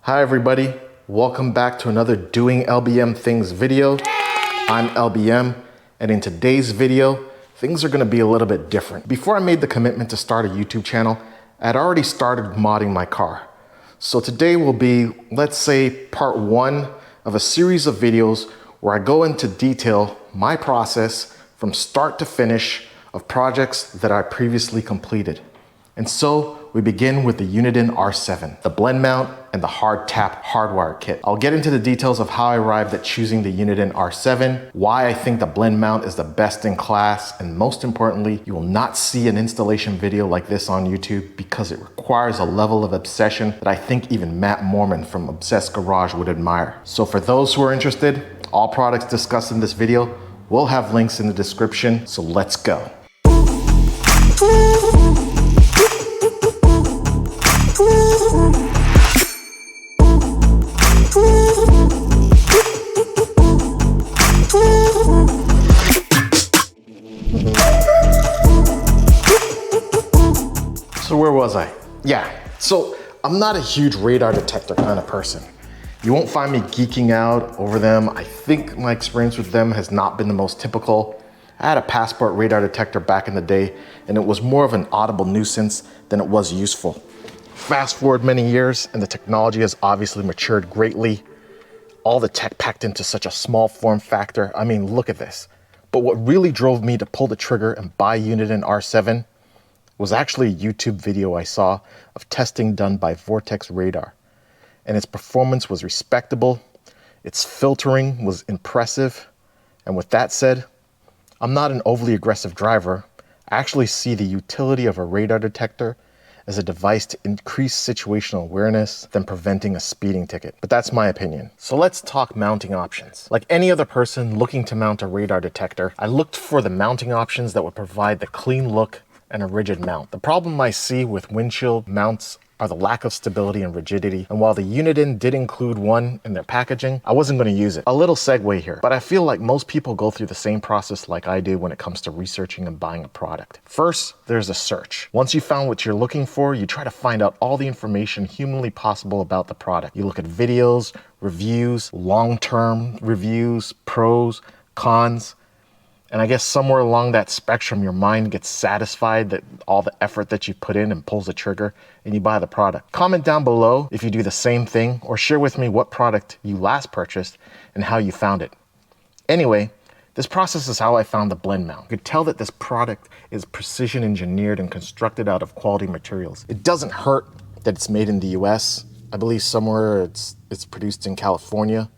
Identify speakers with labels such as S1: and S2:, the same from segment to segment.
S1: Hi everybody, welcome back to another Doing LBM Things video. I'm LBM, and in today's video, things are gonna be a little bit different. Before I made the commitment to start a YouTube channel, I'd already started modding my car. So today will be, let's say, part one of a series of videos where I go into detail my process from start to finish of projects that I previously completed. And so we begin with the Uniden R7, the BlendMount, and the HardTap HardWire Kit. I'll get into the details of how I arrived at choosing the Uniden R7, why I think the BlendMount is the best in class, and most importantly, you will not see an installation video like this on YouTube because it requires a level of obsession that I think even Matt Mormon from Obsessed Garage would admire. So for those who are interested, all products discussed in this video will have links in the description, so let's go. So where was I? So I'm not a huge radar detector kind of person. You won't find me geeking out over them. I think my experience with them has not been the most typical. I had a Passport radar detector back in the day, and it was more of an audible nuisance than it was useful. Fast forward many years, and the technology has obviously matured greatly. All the tech packed into such a small form factor. I mean, look at this. But what really drove me to pull the trigger and buy Uniden R7 was actually a YouTube video I saw of testing done by Vortex Radar. And its performance was respectable, its filtering was impressive, and with that said, I'm not an overly aggressive driver. I actually see the utility of a radar detector as a device to increase situational awareness than preventing a speeding ticket. But that's my opinion. So let's talk mounting options. Like any other person looking to mount a radar detector, I looked for the mounting options that would provide the clean look and a rigid mount. The problem I see with windshield mounts are the lack of stability and rigidity. And while the Uniden did include one in their packaging, I wasn't going to use it. A little segue here, but I feel like most people go through the same process like I do when it comes to researching and buying a product. First, there's a search. Once you found what you're looking for, you try to find out all the information humanly possible about the product. You look at videos, reviews, long-term reviews, pros, cons. And I guess somewhere along that spectrum, your mind gets satisfied that all the effort that you put in and pulls the trigger and you buy the product. Comment down below if you do the same thing, or share with me what product you last purchased and how you found it. Anyway, this process is how I found the BlendMount. You could tell that this product is precision engineered and constructed out of quality materials. It doesn't hurt that it's made in the US. I believe somewhere it's produced in California.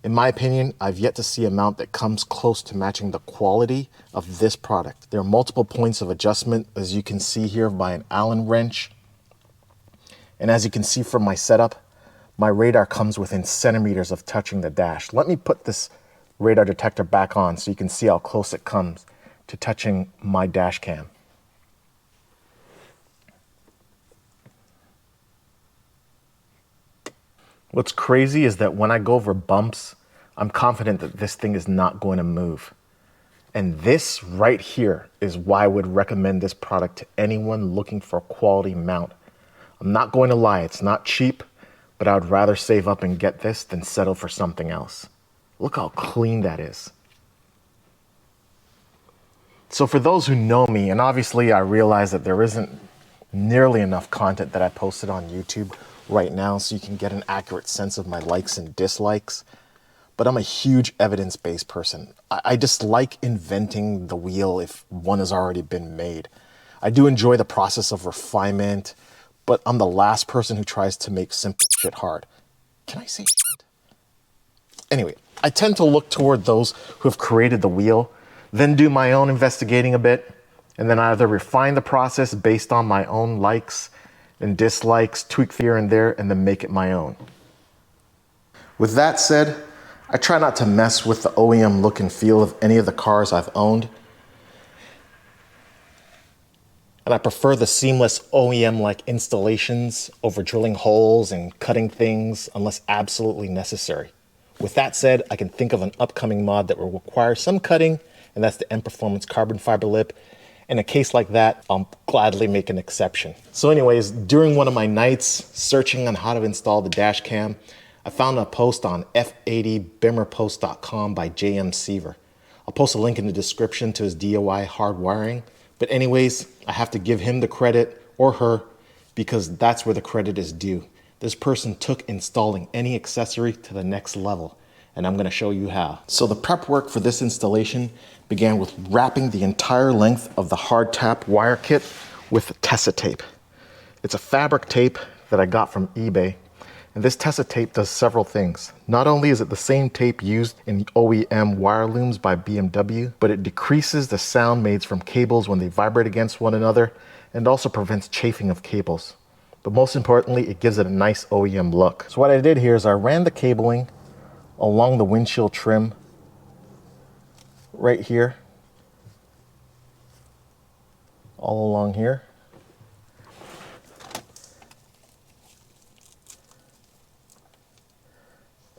S1: In my opinion, I've yet to see a mount that comes close to matching the quality of this product. There are multiple points of adjustment, as you can see here, by an Allen wrench. And as you can see from my setup, my radar comes within centimeters of touching the dash. Let me put this radar detector back on so you can see how close it comes to touching my dash cam. What's crazy is that when I go over bumps, I'm confident that this thing is not going to move. And this right here is why I would recommend this product to anyone looking for a quality mount. I'm not going to lie, it's not cheap, but I would rather save up and get this than settle for something else. Look how clean that is. So for those who know me, and obviously I realize that there isn't nearly enough content that I posted on YouTube right now so you can get an accurate sense of my likes and dislikes, but I'm a huge evidence-based person. I dislike inventing the wheel if one has already been made. I do enjoy the process of refinement, but I'm the last person who tries to make simple shit hard. Can I say shit? Anyway, I tend to look toward those who have created the wheel, then do my own investigating a bit, and then either refine the process based on my own likes and dislikes, tweak here and there, and then make it my own. With that said, I try not to mess with the OEM look and feel of any of the cars I've owned. And I prefer the seamless OEM-like installations over drilling holes and cutting things unless absolutely necessary. With that said, I can think of an upcoming mod that will require some cutting, and that's the M Performance carbon fiber lip. In a case like that, I'll gladly make an exception. So anyways, during one of my nights searching on how to install the dash cam, I found a post on F80BimmerPost.com by JMCIVER. I'll post a link in the description to his DIY hardwiring. But anyways, I have to give him the credit, or her, because that's where the credit is due. This person took installing any accessory to the next level, and I'm gonna show you how. So the prep work for this installation began with wrapping the entire length of the HardTap HardWire Kit with Tessa tape. It's a fabric tape that I got from eBay, and this Tessa tape does several things. Not only is it the same tape used in OEM wire looms by BMW, but it decreases the sound made from cables when they vibrate against one another, and also prevents chafing of cables. But most importantly, it gives it a nice OEM look. So what I did here is I ran the cabling along the windshield trim right here, all along here.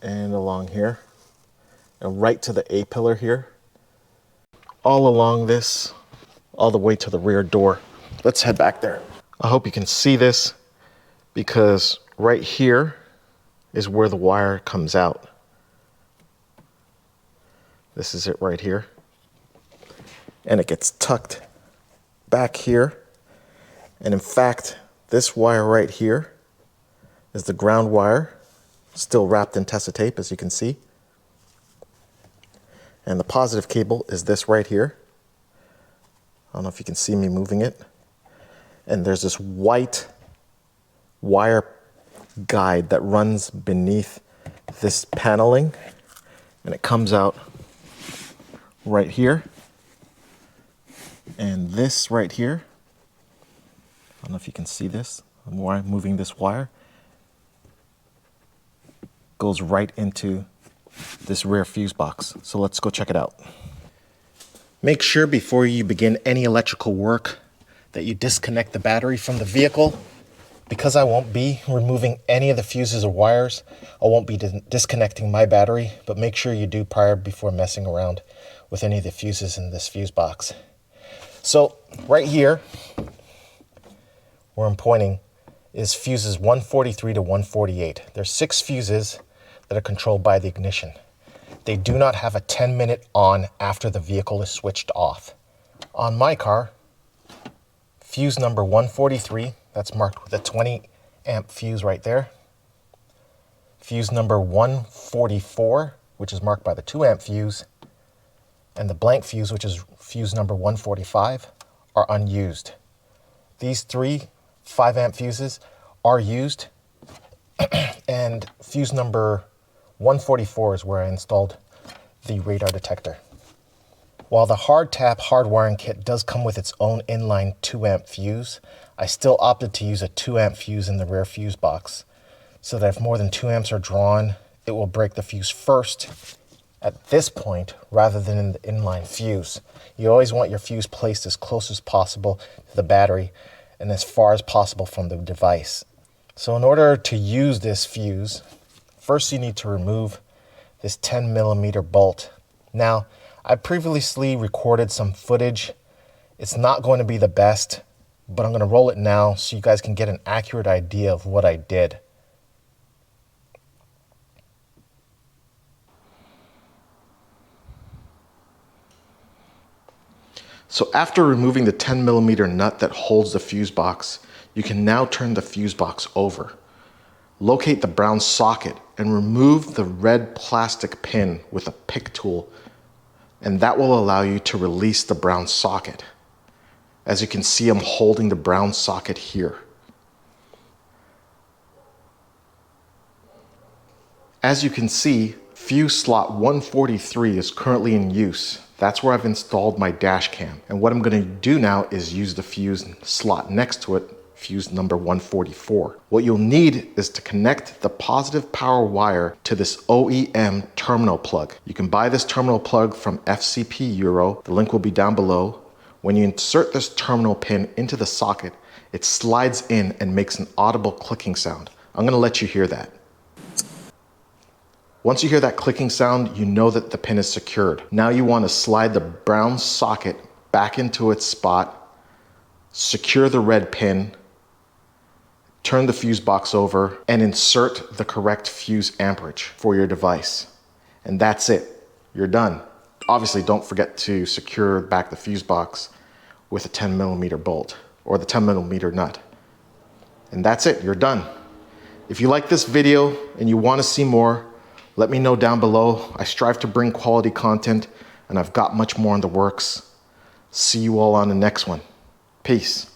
S1: And along here, and right to the A-pillar here, all along this, all the way to the rear door. Let's head back there. I hope you can see this, because right here is where the wire comes out. This is it right here. And it gets tucked back here. And in fact, this wire right here is the ground wire, still wrapped in Tessa tape, as you can see. And the positive cable is this right here. I don't know if you can see me moving it. And there's this white wire guide that runs beneath this paneling, and it comes out right here. And this right here, I don't know if you can see this, I'm moving this wire, goes right into this rear fuse box. So let's go check it out. Make sure before you begin any electrical work that you disconnect the battery from the vehicle. Because I won't be removing any of the fuses or wires, I won't be disconnecting my battery, but make sure you do prior before messing around with any of the fuses in this fuse box. So right here, where I'm pointing, is fuses 143 to 148. There's 6 fuses that are controlled by the ignition. They do not have a 10-minute on after the vehicle is switched off. On my car, fuse number 143, that's marked with a 20 amp fuse right there. Fuse number 144, which is marked by the 2 amp fuse, and the blank fuse, which is fuse number 145, are unused. These 3 5 amp fuses are used, and fuse number 144 is where I installed the radar detector. While the HardTap HardWire Kit does come with its own inline 2 amp fuse, I still opted to use a 2 amp fuse in the rear fuse box, so that if more than 2 amps are drawn, it will break the fuse first at this point rather than in the inline fuse. You always want your fuse placed as close as possible to the battery and as far as possible from the device. So in order to use this fuse, first you need to remove this 10mm bolt. Now, I previously recorded some footage. It's not going to be the best, but I'm going to roll it now so you guys can get an accurate idea of what I did. So after removing the 10mm nut that holds the fuse box, you can now turn the fuse box over. Locate the brown socket and remove the red plastic pin with a pick tool, and that will allow you to release the brown socket. As you can see, I'm holding the brown socket here. As you can see, fuse slot 143 is currently in use. That's where I've installed my dash cam. And what I'm going to do now is use the fuse slot next to it, fuse number 144. What you'll need is to connect the positive power wire to this OEM terminal plug. You can buy this terminal plug from FCP Euro. The link will be down below. When you insert this terminal pin into the socket, it slides in and makes an audible clicking sound. I'm going to let you hear that. Once you hear that clicking sound, you know that the pin is secured. Now you want to slide the brown socket back into its spot secure the red pin, turn the fuse box over, and insert the correct fuse amperage for your device. And that's it. You're done. Obviously, don't forget to secure back the fuse box with a 10mm bolt or the 10mm nut. And that's it. You're done. If you like this video and you want to see more, let me know down below. I strive to bring quality content, and I've got much more in the works. See you all on the next one. Peace.